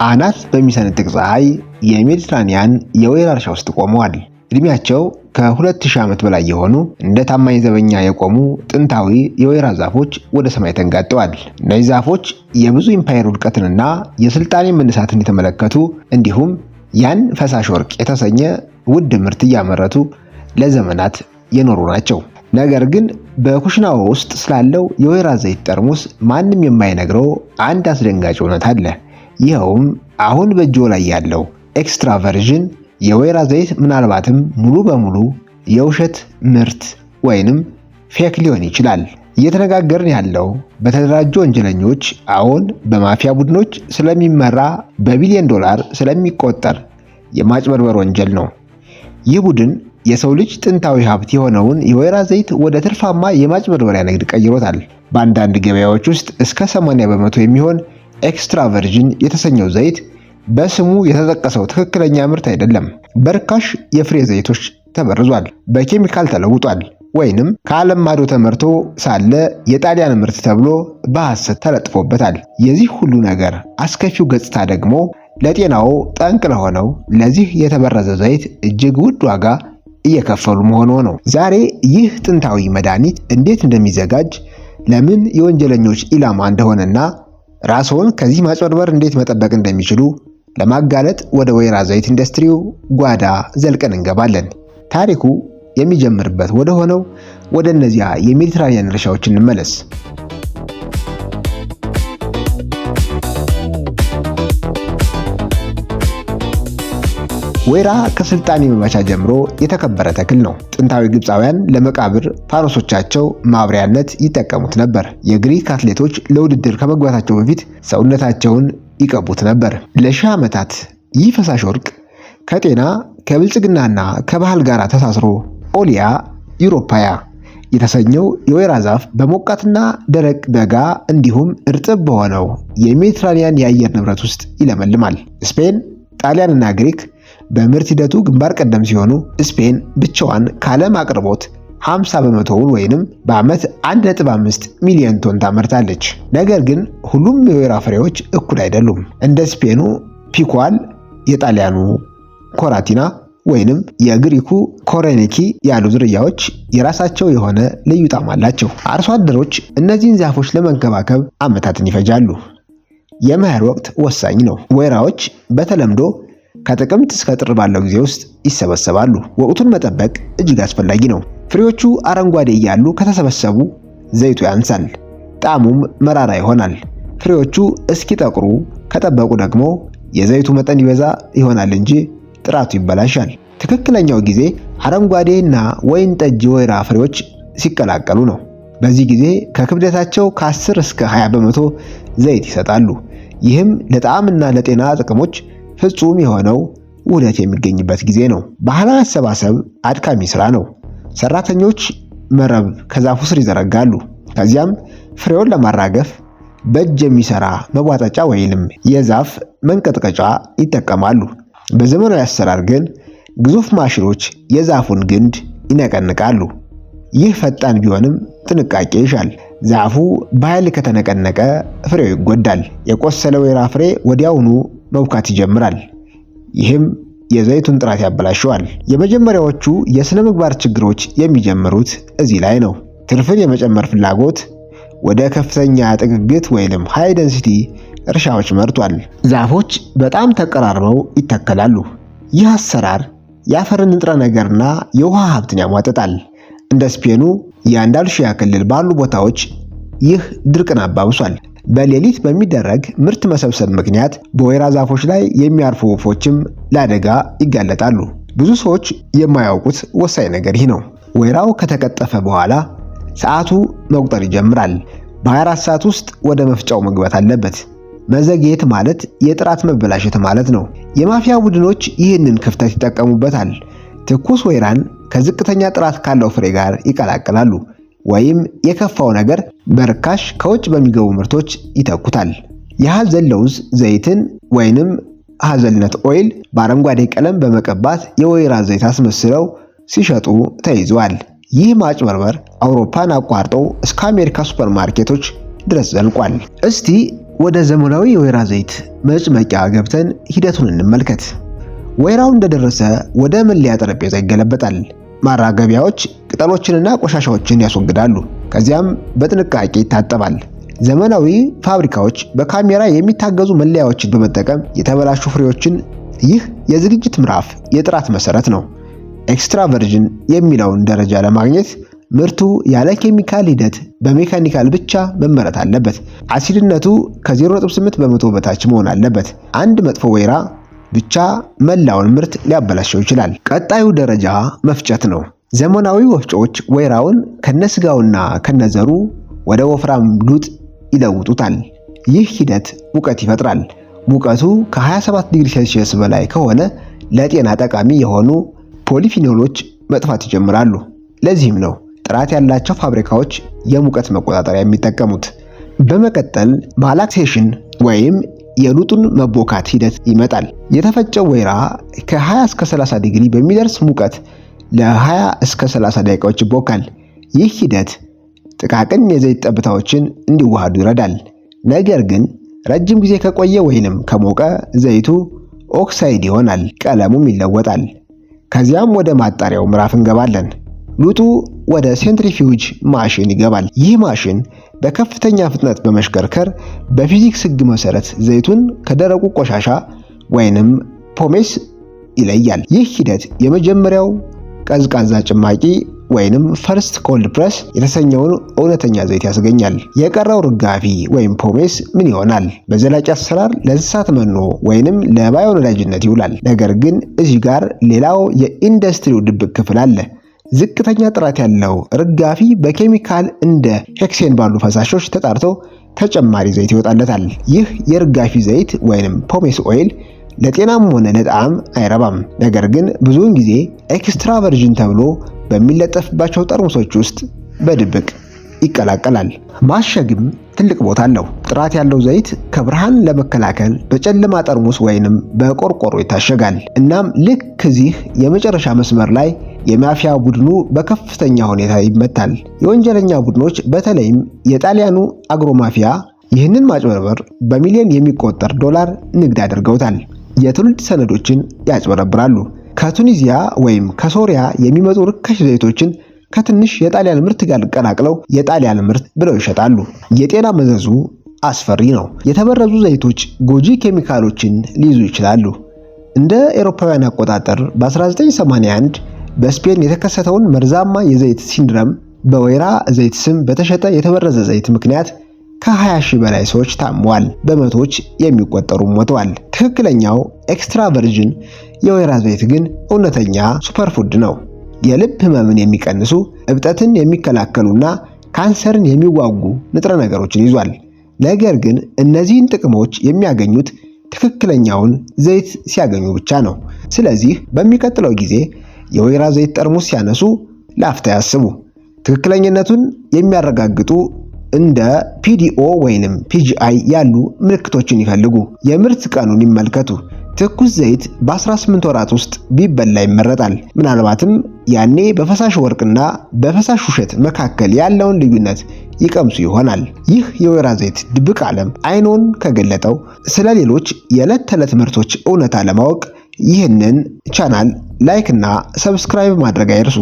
አናት በሚሰነጥቅ ፀሐይ የሜዲትራኒያን የወይራ እርሻ ውስጥ ቆመዋል። እድሜያቸው ከ2000 ዓመት በላይ የሆኑ እንደ ታማኝ ዘበኛ የቆሙ ጥንታዊ የወይራ ዛፎች ወደ ሰማይ ተንጋጠዋል። እነዚህ ዛፎች የብዙ ኢምፓየር ውድቀትንና የስልጣኔ መነሳትን የተመለከቱ እንዲሁም ያን ፈሳሽ ወርቅ የተሰኘ ውድ ምርት እያመረቱ ለዘመናት የኖሩ ናቸው። ነገር ግን በኩሽናው ውስጥ ስላለው የወይራ ዘይት ጠርሙስ ማንም የማይነግረው አንድ አስደንጋጭ እውነት አለ። ይኸውም አሁን በእጅዎ ላይ ያለው ኤክስትራ ቨርዥን የወይራ ዘይት ምናልባትም ሙሉ በሙሉ የውሸት ምርት ወይንም ፌክ ሊሆን ይችላል። እየተነጋገርን ያለው በተደራጁ ወንጀለኞች አሁን በማፊያ ቡድኖች ስለሚመራ በቢሊዮን ዶላር ስለሚቆጠር የማጭበርበር ወንጀል ነው። ይህ ቡድን የሰው ልጅ ጥንታዊ ሀብት የሆነውን የወይራ ዘይት ወደ ትርፋማ የማጭበርበሪያ ንግድ ቀይሮታል። በአንዳንድ ገበያዎች ውስጥ እስከ 80 በመቶ የሚሆን ኤክስትራ ቨርጂን የተሰኘው ዘይት በስሙ የተጠቀሰው ትክክለኛ ምርት አይደለም። በርካሽ የፍሬ ዘይቶች ተበርዟል፣ በኬሚካል ተለውጧል፣ ወይንም ከዓለም ማዶ ተመርቶ ሳለ የጣሊያን ምርት ተብሎ በሐሰት ተለጥፎበታል። የዚህ ሁሉ ነገር አስከፊው ገጽታ ደግሞ ለጤናው ጠንቅ ለሆነው ለዚህ የተበረዘ ዘይት እጅግ ውድ ዋጋ እየከፈሉ መሆኑ ነው። ዛሬ ይህ ጥንታዊ መድኃኒት እንዴት እንደሚዘጋጅ፣ ለምን የወንጀለኞች ኢላማ እንደሆነና ራስዎን ከዚህ ማጭበርበር እንዴት መጠበቅ እንደሚችሉ ለማጋለጥ ወደ ወይራ ዘይት ኢንዱስትሪው ጓዳ ዘልቀን እንገባለን። ታሪኩ የሚጀምርበት ወደ ሆነው ወደ እነዚያ የሜዲትራኒያን እርሻዎች እንመለስ። ወይራ ከስልጣኔ መባቻ ጀምሮ የተከበረ ተክል ነው። ጥንታዊ ግብፃውያን ለመቃብር ፋኖሶቻቸው ማብሪያነት ይጠቀሙት ነበር። የግሪክ አትሌቶች ለውድድር ከመግባታቸው በፊት ሰውነታቸውን ይቀቡት ነበር። ለሺህ ዓመታት ይህ ፈሳሽ ወርቅ ከጤና ከብልጽግናና ከባህል ጋር ተሳስሮ ኦሊያ ዩሮፓያ የተሰኘው የወይራ ዛፍ በሞቃትና ደረቅ ደጋ እንዲሁም እርጥብ በሆነው የሜዲትራኒያን የአየር ንብረት ውስጥ ይለመልማል። ስፔን፣ ጣሊያንና ግሪክ በምርት ሂደቱ ግንባር ቀደም ሲሆኑ ስፔን ብቻዋን ከዓለም አቅርቦት 50 በመቶውን ወይንም በዓመት 1.5 ሚሊዮን ቶን ታመርታለች። ነገር ግን ሁሉም የወይራ ፍሬዎች እኩል አይደሉም። እንደ ስፔኑ ፒኳል፣ የጣሊያኑ ኮራቲና ወይንም የግሪኩ ኮሬኒኪ ያሉ ዝርያዎች የራሳቸው የሆነ ልዩ ጣዕም አላቸው። አርሶ አደሮች እነዚህን ዛፎች ለመንከባከብ ዓመታትን ይፈጃሉ። የመኸር ወቅት ወሳኝ ነው። ወይራዎች በተለምዶ ከጥቅምት እስከ ጥር ባለው ጊዜ ውስጥ ይሰበሰባሉ። ወቅቱን መጠበቅ እጅግ አስፈላጊ ነው። ፍሬዎቹ አረንጓዴ እያሉ ከተሰበሰቡ ዘይቱ ያንሳል፣ ጣዕሙም መራራ ይሆናል። ፍሬዎቹ እስኪጠቁሩ ከጠበቁ ደግሞ የዘይቱ መጠን ይበዛ ይሆናል እንጂ ጥራቱ ይበላሻል። ትክክለኛው ጊዜ አረንጓዴና ወይን ጠጅ ወይራ ፍሬዎች ሲቀላቀሉ ነው። በዚህ ጊዜ ከክብደታቸው ከ10 እስከ 20 በመቶ ዘይት ይሰጣሉ። ይህም ለጣዕምና ለጤና ጥቅሞች ፍጹም የሆነው ውህደት የሚገኝበት ጊዜ ነው። ባህላዊ አሰባሰብ አድካሚ ስራ ነው። ሰራተኞች መረብ ከዛፉ ስር ይዘረጋሉ። ከዚያም ፍሬውን ለማራገፍ በእጅ የሚሰራ መቧጠጫ ወይንም የዛፍ መንቀጥቀጫ ይጠቀማሉ። በዘመናዊ አሰራር ግን ግዙፍ ማሽኖች የዛፉን ግንድ ይነቀንቃሉ። ይህ ፈጣን ቢሆንም ጥንቃቄ ይሻል። ዛፉ በኃይል ከተነቀነቀ ፍሬው ይጎዳል። የቆሰለ ወይራ ፍሬ ወዲያውኑ መብካት ይጀምራል። ይህም የዘይቱን ጥራት ያበላሸዋል። የመጀመሪያዎቹ የሥነ ምግባር ችግሮች የሚጀምሩት እዚህ ላይ ነው። ትርፍን የመጨመር ፍላጎት ወደ ከፍተኛ ጥግግት ወይንም ሃይ ዴንሲቲ እርሻዎች መርቷል። ዛፎች በጣም ተቀራርበው ይተከላሉ። ይህ አሰራር የአፈርን ንጥረ ነገርና የውሃ ሀብትን ያሟጥጣል። እንደ ስፔኑ የአንዳሉሺያ ክልል ባሉ ቦታዎች ይህ ድርቅን አባብሷል። በሌሊት በሚደረግ ምርት መሰብሰብ ምክንያት በወይራ ዛፎች ላይ የሚያርፉ ወፎችም ለአደጋ ይጋለጣሉ። ብዙ ሰዎች የማያውቁት ወሳኝ ነገር ይህ ነው። ወይራው ከተቀጠፈ በኋላ ሰዓቱ መቁጠር ይጀምራል። በ24 ሰዓት ውስጥ ወደ መፍጫው መግባት አለበት። መዘግየት ማለት የጥራት መበላሸት ማለት ነው። የማፊያ ቡድኖች ይህንን ክፍተት ይጠቀሙበታል። ትኩስ ወይራን ከዝቅተኛ ጥራት ካለው ፍሬ ጋር ይቀላቅላሉ፣ ወይም የከፋው ነገር በርካሽ ከውጭ በሚገቡ ምርቶች ይተኩታል። የሐዘል ለውዝ ዘይትን ወይንም ሐዘልነት ኦይል በአረንጓዴ ቀለም በመቀባት የወይራ ዘይት አስመስለው ሲሸጡ ተይዘዋል። ይህ ማጭበርበር አውሮፓን አቋርጦ እስከ አሜሪካ ሱፐርማርኬቶች ድረስ ዘልቋል። እስቲ ወደ ዘመናዊ የወይራ ዘይት መጭመቂያ ገብተን ሂደቱን እንመልከት። ወይራው እንደደረሰ ወደ መለያ ጠረጴዛ ይገለበጣል። ማራገቢያዎች ቅጠሎችንና ቆሻሻዎችን ያስወግዳሉ። ከዚያም በጥንቃቄ ይታጠባል። ዘመናዊ ፋብሪካዎች በካሜራ የሚታገዙ መለያዎችን በመጠቀም የተበላሹ ፍሬዎችን ይህ የዝግጅት ምዕራፍ የጥራት መሰረት ነው። ኤክስትራ ቨርጂን የሚለውን ደረጃ ለማግኘት ምርቱ ያለ ኬሚካል ሂደት በሜካኒካል ብቻ መመረት አለበት። አሲድነቱ ከ0.8 በመቶ በታች መሆን አለበት። አንድ መጥፎ ወይራ ብቻ መላውን ምርት ሊያበላሸው ይችላል። ቀጣዩ ደረጃ መፍጨት ነው። ዘመናዊ ወፍጮዎች ወይራውን ከነስጋውና ከነዘሩ ወደ ወፍራም ዱጥ ይለውጡታል። ይህ ሂደት ሙቀት ይፈጥራል። ሙቀቱ ከ27 ዲግሪ ሴልሺየስ በላይ ከሆነ ለጤና ጠቃሚ የሆኑ ፖሊፊኖሎች መጥፋት ይጀምራሉ። ለዚህም ነው ጥራት ያላቸው ፋብሪካዎች የሙቀት መቆጣጠሪያ የሚጠቀሙት። በመቀጠል ማላክሴሽን ወይም የሉጡን መቦካት ሂደት ይመጣል። የተፈጨው ወይራ ከ20 እስከ 30 ዲግሪ በሚደርስ ሙቀት ለ20 እስከ 30 ደቂቃዎች ይቦካል። ይህ ሂደት ጥቃቅን የዘይት ጠብታዎችን እንዲዋሃዱ ይረዳል። ነገር ግን ረጅም ጊዜ ከቆየ ወይንም ከሞቀ ዘይቱ ኦክሳይድ ይሆናል፣ ቀለሙም ይለወጣል። ከዚያም ወደ ማጣሪያው ምዕራፍ እንገባለን። ሉጡ ወደ ሴንትሪፊዩጅ ማሽን ይገባል። ይህ ማሽን በከፍተኛ ፍጥነት በመሽከርከር በፊዚክስ ሕግ መሰረት ዘይቱን ከደረቁ ቆሻሻ ወይንም ፖሜስ ይለያል። ይህ ሂደት የመጀመሪያው ቀዝቃዛ ጭማቂ ወይንም ፈርስት ኮልድ ፕረስ የተሰኘውን እውነተኛ ዘይት ያስገኛል። የቀረው ርጋፊ ወይም ፖሜስ ምን ይሆናል? በዘላቂ አሰራር ለእንስሳት መኖ ወይንም ለባዮ ነዳጅነት ይውላል። ነገር ግን እዚህ ጋር ሌላው የኢንዱስትሪው ድብቅ ክፍል አለ። ዝቅተኛ ጥራት ያለው ርጋፊ በኬሚካል እንደ ሄክሴን ባሉ ፈሳሾች ተጣርቶ ተጨማሪ ዘይት ይወጣለታል። ይህ የርጋፊ ዘይት ወይንም ፖሜስ ኦይል ለጤናም ሆነ ለጣዕም አይረባም። ነገር ግን ብዙውን ጊዜ ኤክስትራ ቨርጂን ተብሎ በሚለጠፍባቸው ጠርሙሶች ውስጥ በድብቅ ይቀላቀላል። ማሸግም ትልቅ ቦታ አለው። ጥራት ያለው ዘይት ከብርሃን ለመከላከል በጨለማ ጠርሙስ ወይንም በቆርቆሮ ይታሸጋል። እናም ልክ እዚህ የመጨረሻ መስመር ላይ የማፊያ ቡድኑ በከፍተኛ ሁኔታ ይመታል። የወንጀለኛ ቡድኖች በተለይም የጣሊያኑ አግሮ ማፊያ ይህንን ማጭበርበር በሚሊዮን የሚቆጠር ዶላር ንግድ አድርገውታል። የትውልድ ሰነዶችን ያጭበረብራሉ። ከቱኒዚያ ወይም ከሶሪያ የሚመጡ ርካሽ ዘይቶችን ከትንሽ የጣሊያን ምርት ጋር ቀላቅለው የጣሊያን ምርት ብለው ይሸጣሉ። የጤና መዘዙ አስፈሪ ነው። የተበረዙ ዘይቶች ጎጂ ኬሚካሎችን ሊይዙ ይችላሉ። እንደ አውሮፓውያን አቆጣጠር በ1981 በስፔን የተከሰተውን መርዛማ የዘይት ሲንድረም በወይራ ዘይት ስም በተሸጠ የተበረዘ ዘይት ምክንያት ከ20 ሺህ በላይ ሰዎች ታመዋል። በመቶዎች የሚቆጠሩ ሞተዋል። ትክክለኛው ኤክስትራ ቨርጂን የወይራ ዘይት ግን እውነተኛ ሱፐርፉድ ነው። የልብ ህመምን የሚቀንሱ፣ እብጠትን የሚከላከሉና ካንሰርን የሚዋጉ ንጥረ ነገሮችን ይዟል። ነገር ግን እነዚህን ጥቅሞች የሚያገኙት ትክክለኛውን ዘይት ሲያገኙ ብቻ ነው። ስለዚህ በሚቀጥለው ጊዜ የወይራ ዘይት ጠርሙስ ሲያነሱ ለአፍታ ያስቡ። ትክክለኛነቱን የሚያረጋግጡ እንደ ፒዲኦ ወይንም ፒጂአይ ያሉ ምልክቶችን ይፈልጉ። የምርት ቀኑን ይመልከቱ። ትኩስ ዘይት በ18 ወራት ውስጥ ቢበላ ይመረጣል። ምናልባትም ያኔ በፈሳሽ ወርቅና በፈሳሽ ውሸት መካከል ያለውን ልዩነት ይቀምሱ ይሆናል። ይህ የወይራ ዘይት ድብቅ ዓለም አይኖን ከገለጠው ስለ ሌሎች የዕለት ተዕለት ምርቶች እውነታ ለማወቅ ይህንን ቻናል ላይክ እና ሰብስክራይብ ማድረግ አይርሱ።